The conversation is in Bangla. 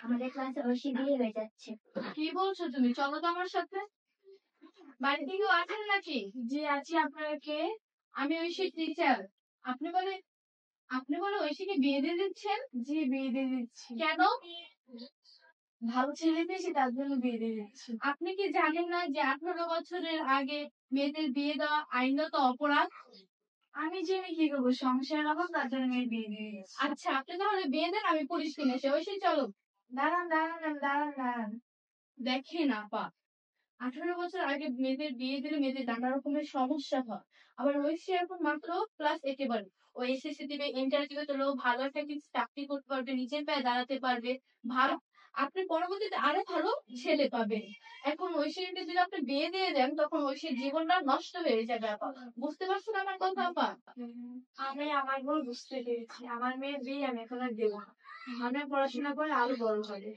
আমাদের ক্লাসে ঐশী বিয়ে হয়ে যাচ্ছে। কি বলছো তুমি? চলো তো আমার সাথে। বাড়িতে কেউ আছেন নাকি? জি আছি। আপনারা কে? আমি ঐশীর টিচার। আপনি বলে আপনি বলে ঐশীকে বিয়ে দিয়ে দিচ্ছেন? জি বিয়ে দিয়ে দিচ্ছি। কেন? ভালো ছেলে পেয়েছি তার জন্য বিয়ে দিয়ে দিচ্ছি। আপনি কি জানেন না যে 18 বছরের আগে মেয়েদের বিয়ে দেওয়া আইনত অপরাধ? আমি জেনে কি করবো? সংসার আমার, তার জন্য আমি বিয়ে দিয়ে দিচ্ছি। আচ্ছা, আপনি তাহলে বিয়ে দেন, আমি পুলিশ কিনে এসে। ঐশী চলো। দাঁড়ান দাঁড়ান দাঁড়ান দাঁড়ান। দেখেন আপা, 18 বছর আগে মেয়েদের বিয়ে দিলে মেয়েদের নানা রকমের সমস্যা হয়। আবার ঐশী এখন মাত্র ক্লাস 8 এবারে। ও এসএসসি দিবে, ইন্টার দিবে, তো ভালো একটা কিছু চাকরি করতে পারবে, নিজের পায়ে দাঁড়াতে পারবে। ভালো, আপনি পরবর্তীতে আরো ভালো ছেলে পাবেন। এখন ঐশীকে যদি আপনি বিয়ে দিয়ে দেন, তখন ঐশীর জীবনটা নষ্ট হয়ে যাবে আপা। বুঝতে পারছেন আমার কথা আপা? আমি আমার ভুল বুঝতে পেরেছি। আমার মেয়ের বিয়ে আমি এখন আর দেবো না। আমি পড়াশোনা করে আরো বড় হবে।